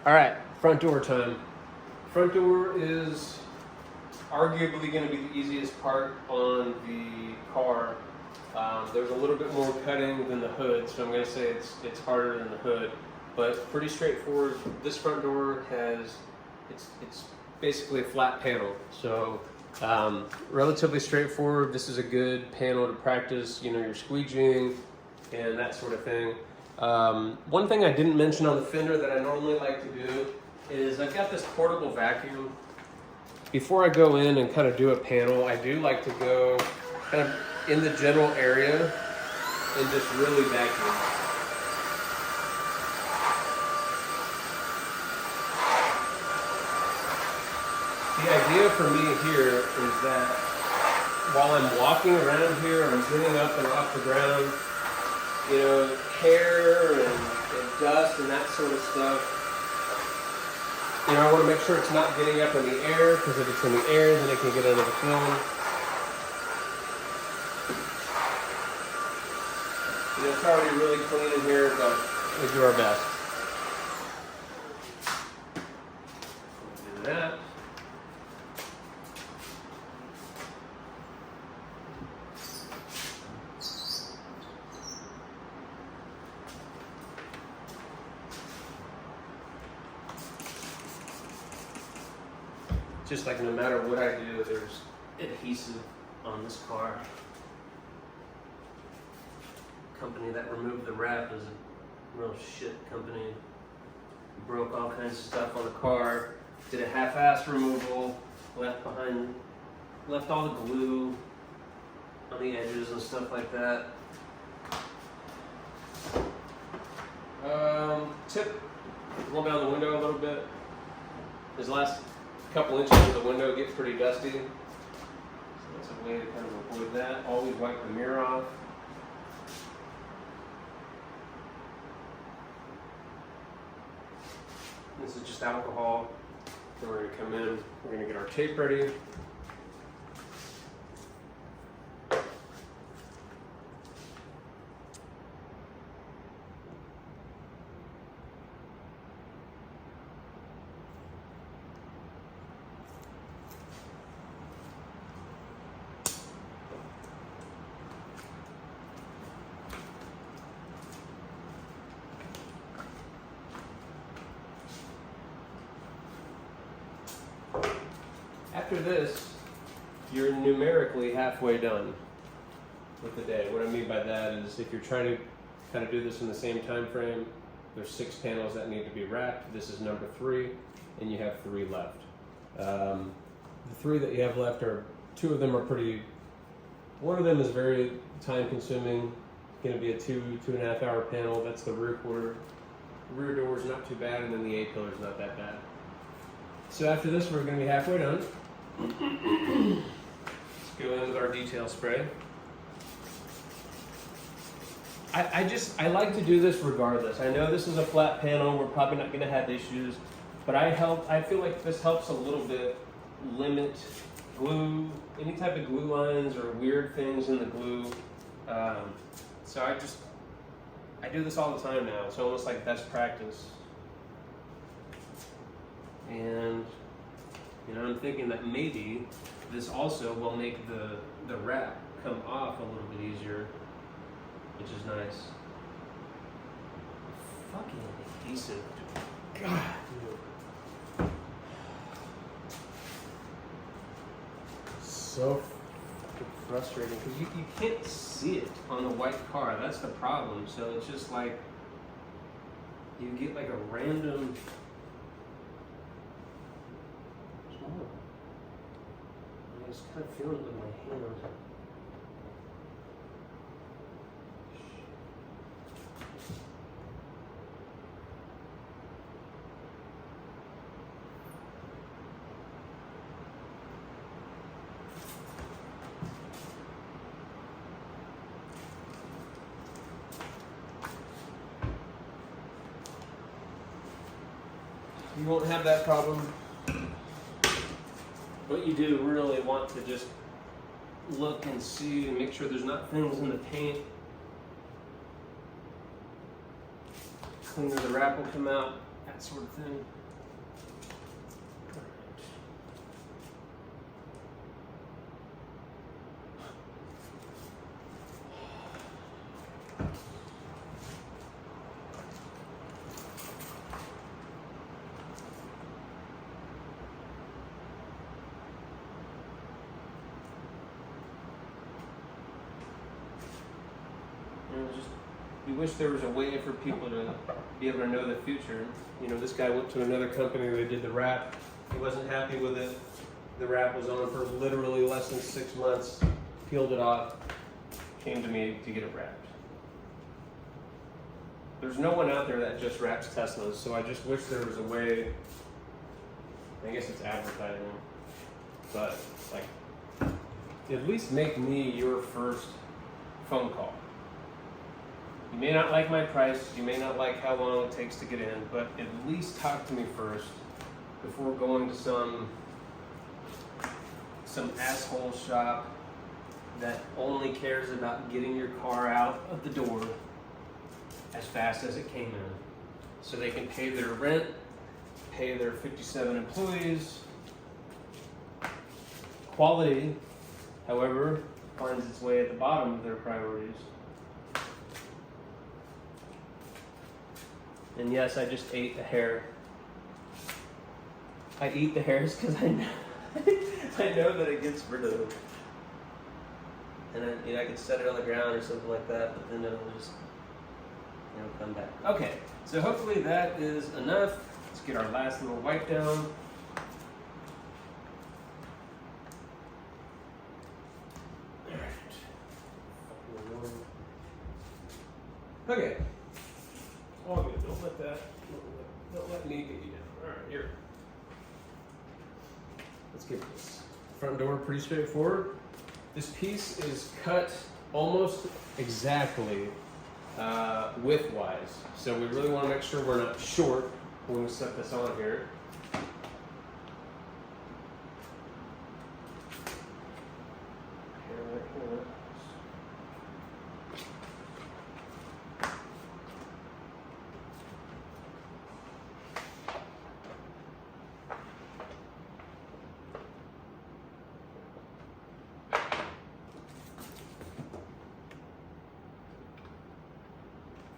All right, front door time. Front door is arguably going to be the easiest part on the car. There's a little bit more cutting than the hood, so I'm going to say it's harder than the hood, but pretty straightforward. This front door has, it's basically a flat panel, so relatively straightforward. This is a good panel to practice, you know, your squeegeeing and that sort of thing. One thing I didn't mention on the fender that I normally like to do is I've got this portable vacuum. Before I go in and kind of do a panel, I do like to go kind of in the general area and just really vacuum. The idea for me here is that while I'm walking around here, I'm getting up and off the ground, you know, hair and dust and that sort of stuff. You know, I want to make sure it's not getting up in the air, because if it's in the air, then it can get under the film. You know, it's already really clean in here, but we do our best. Do that. Just like no matter what I do, there's adhesive on this car. Company that removed the wrap is a real shit company. Broke all kinds of stuff on the car, did a half-ass removal, left all the glue on the edges and stuff like that. Tip, roll down the window a little bit. This last couple inches of the window get pretty dusty, so that's a way to kind of avoid that. Always wipe the mirror off. This is just alcohol. Then we're going to come in, we're going to get our tape ready. After this, you're numerically halfway done with the day. What I mean by that is if you're trying to kind of do this in the same time frame, there's 6 panels that need to be wrapped. This is number 3, and you have 3 left. The 3 that you have left are, 2 of them are pretty, one of them is very time consuming. It's going to be a 2.5 hour panel. That's the rear quarter. Rear door is not too bad, and then the A-pillar is not that bad. So after this, we're going to be halfway done. Let's go in with our detail spray. I like to do this regardless. I know this is a flat panel, we're probably not going to have issues, but I feel like this helps a little bit limit glue, any type of glue lines or weird things in the glue. So I do this all the time now. It's almost like best practice. And you know, I'm thinking that maybe this also will make the wrap come off a little bit easier, which is nice. Fucking adhesive. God, dude. So frustrating, because you can't see it on the white car. That's the problem. So it's just like, you get like a random... I just kind of feel it with my hand. You won't have that problem. But you do really want to just look and see and make sure there's not things in the paint. Cleaner the wrap will come out that sort of thing. We wish there was a way for people to be able to know the future. You know, this guy went to another company, they did the wrap. He wasn't happy with it. The wrap was on for literally less than 6 months. Peeled it off, came to me to get it wrapped. There's no one out there that just wraps Teslas, so I just wish there was a way, I guess it's advertising, but like, at least make me your first phone call. You may not like my price, you may not like how long it takes to get in, but at least talk to me first before going to some asshole shop that only cares about getting your car out of the door as fast as it came in, so they can pay their rent, pay their 57 employees. Quality, however, finds its way at the bottom of their priorities. And yes, I just ate a hair. I eat the hairs because I know, I know that it gets rid of them. And then, I can set it on the ground or something like that, but then it'll just, come back. Okay, so hopefully that is enough. Let's get our last little wipe down. Okay. All good. Don't let me get you down. All right, here. Let's get this front door pretty straightforward. This piece is cut almost exactly width-wise, so we really want to make sure we're not short when we set this on here.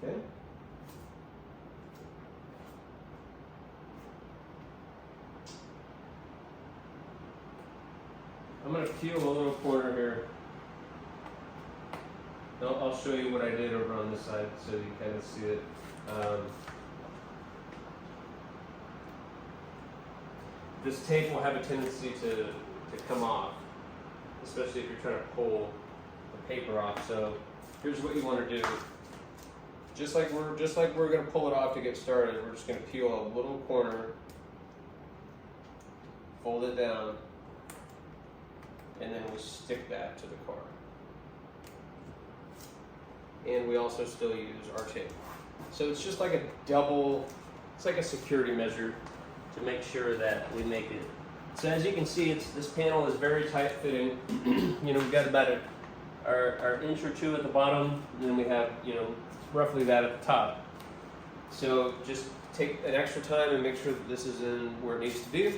Okay. I'm going to peel a little corner here. I'll show you what I did over on this side so you kind of see it. This tape will have a tendency to come off, especially if you're trying to pull the paper off. So here's what you want to do. Just like we're going to pull it off to get started, we're just going to peel a little corner, fold it down, and then we stick that to the car. And we also still use our tape. So it's just like a double, it's like a security measure to make sure that we make it. So as you can see, this panel is very tight fitting. We've got about our inch or two at the bottom, and then we have, roughly that at the top. So just take an extra time and make sure that this is in where it needs to be. Make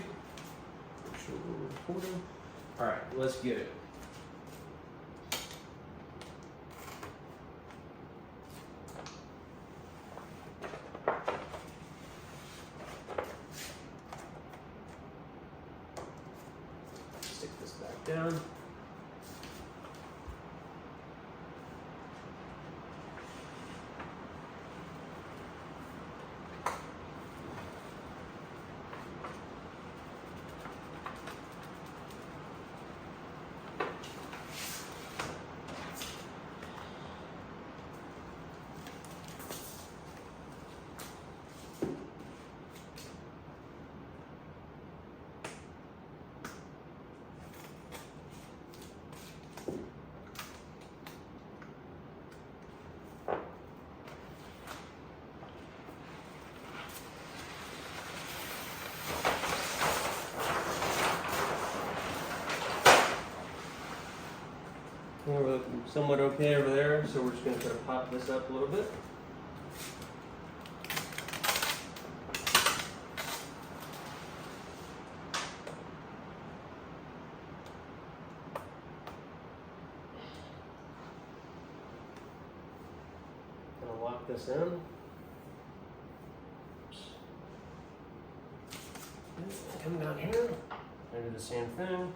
sure we're recording. All right, let's get it. Stick this back down. We're somewhat okay over there, so we're just going to try to pop this up a little bit. this in. Come down here, I do the same thing.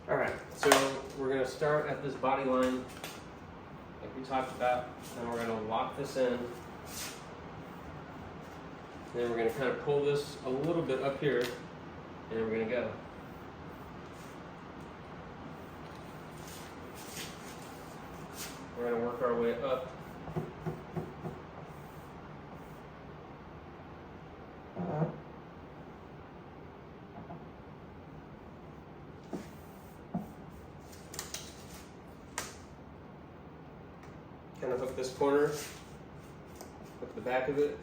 All right, so we're gonna start at this body line, like we talked about, and we're gonna lock this in. Then we're gonna kind of pull this a little bit up here, and then we're gonna go. We're gonna work our way up. Kind of hook this corner, hook the back of it.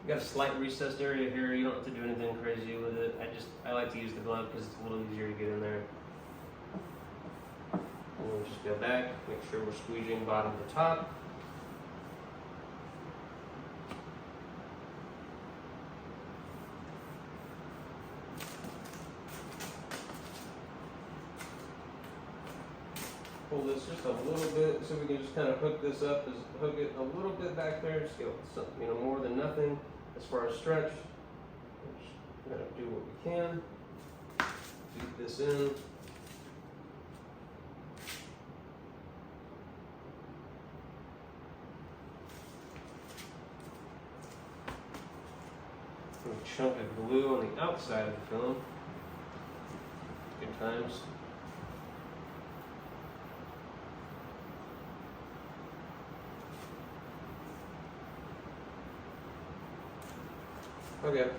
Got a slight recessed area here. You don't have to do anything crazy with it. I like to use the glove because it's a little easier to get in there. And we'll just go back, make sure we're squeezing bottom to top. Pull this just a little bit so we can just kind of hook this up, hook it a little bit back there, just get some, more than nothing as far as stretch. We're just gonna do what we can. Feed this in. A chunk of glue on the outside of the film. Good times. Okay.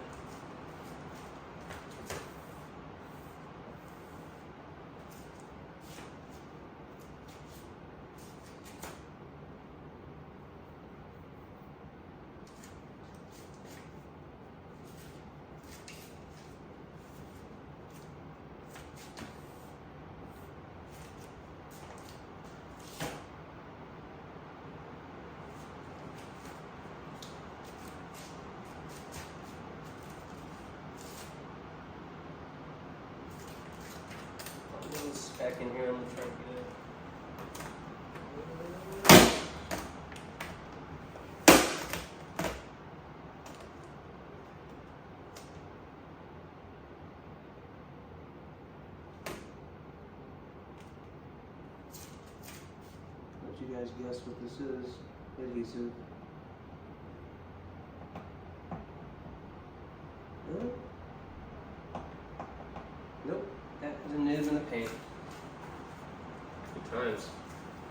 Back in here, I'm gonna try to get it. Let you guys guess what this is. Adhesive. Nope. Nope. That is a nib and a paint. Times.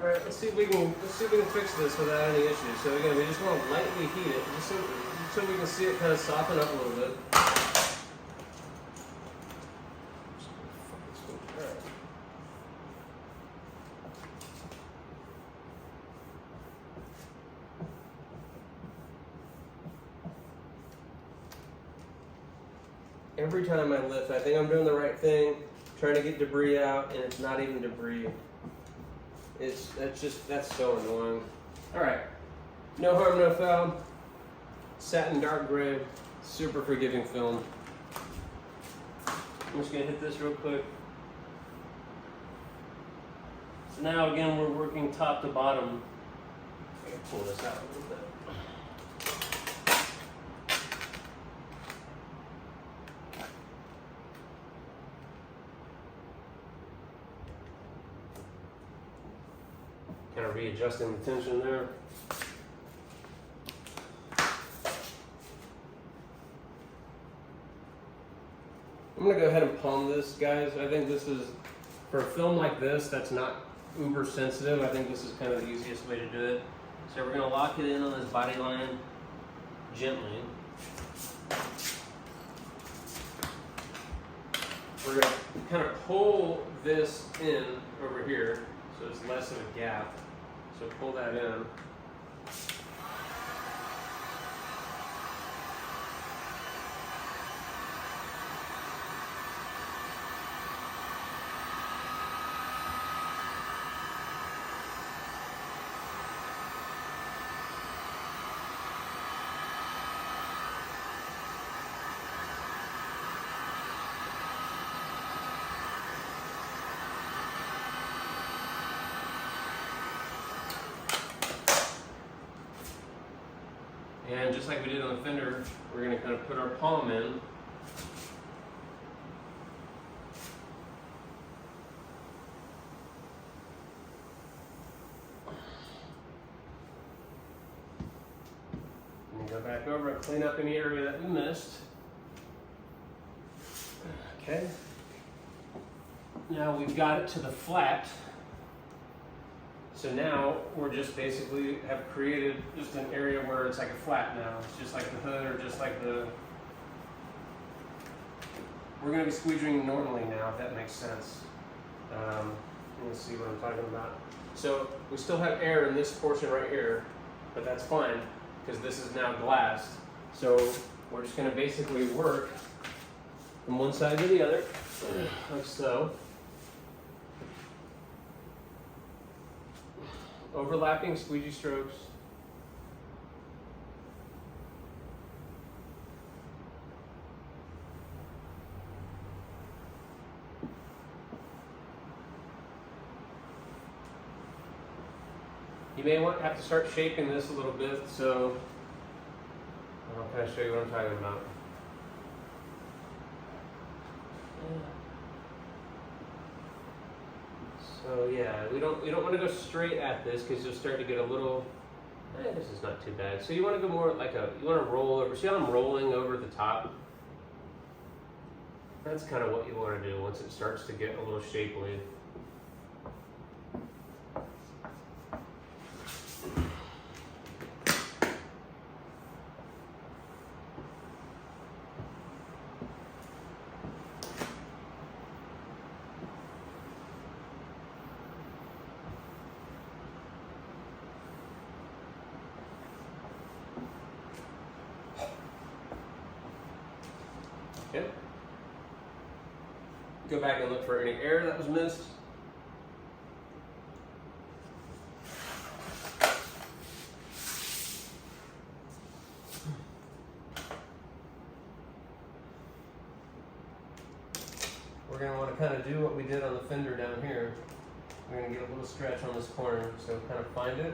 All right, let's see if we can fix this without any issues. So again, we just want to lightly heat it, just so we can see it kind of soften up a little bit. Every time I lift, I think I'm doing the right thing, trying to get debris out, and it's not even debris. That's so annoying. All right, no harm, no foul. Satin dark gray, super forgiving film. I'm just gonna hit this real quick. So now again, we're working top to bottom. I can pull this out a little bit. Kind of readjusting the tension there. I'm gonna go ahead and palm this, guys. I think this is, for a film like this, that's not uber sensitive. I think this is kind of the easiest way to do it. So we're gonna lock it in on this body line gently. We're gonna kind of pull this in over here so it's less of a gap. So pull that in. And just like we did on the fender, we're going to kind of put our palm in. And go back over and clean up any area that we missed. Okay. Now we've got it to the flat. So now we're just basically have created just an area where it's like a flat now. It's just like the hood or just like the... We're going to be squeegeeing normally now, if that makes sense. Let's see what I'm talking about. So we still have air in this portion right here, but that's fine because this is now glassed. So we're just going to basically work from one side to the other, like so. Overlapping squeegee strokes. You may have to start shaping this a little bit, so I'll kind of show you what I'm talking about. So yeah, we don't want to go straight at this because you'll start to get a little. This is not too bad. So you want to go more like you want to roll over. See how I'm rolling over the top? That's kind of what you want to do once it starts to get a little shapely. Okay. Go back and look for any air that was missed. We're going to want to kind of do what we did on the fender down here. We're going to get a little stretch on this corner, so kind of find it.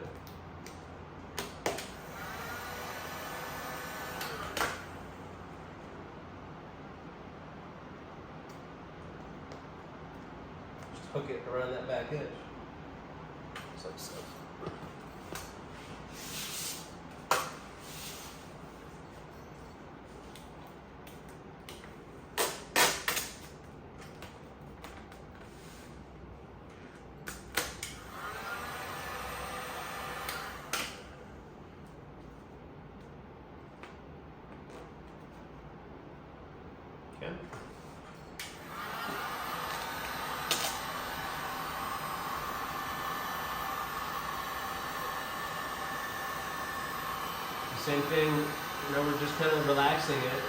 Hook it around that back edge. Just like so. Okay. Same thing, we're just kind of relaxing it.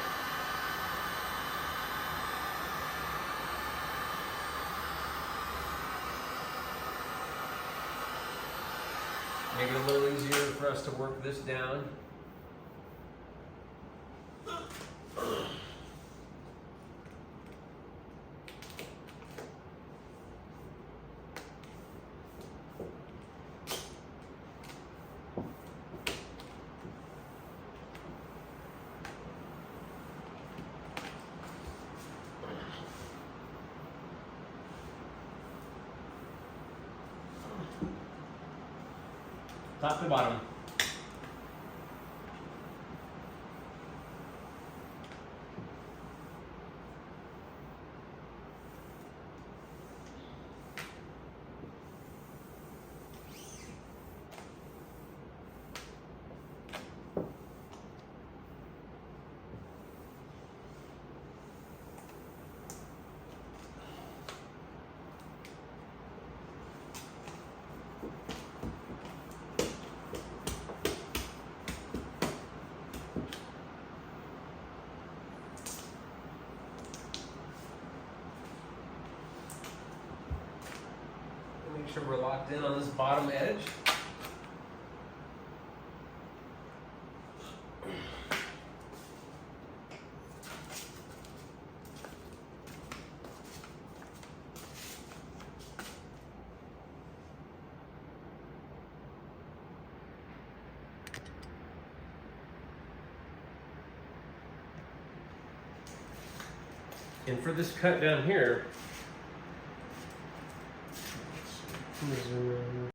Make it a little easier for us to work this down. top to bottom. Make sure we're locked in on this bottom edge. And for this cut down here,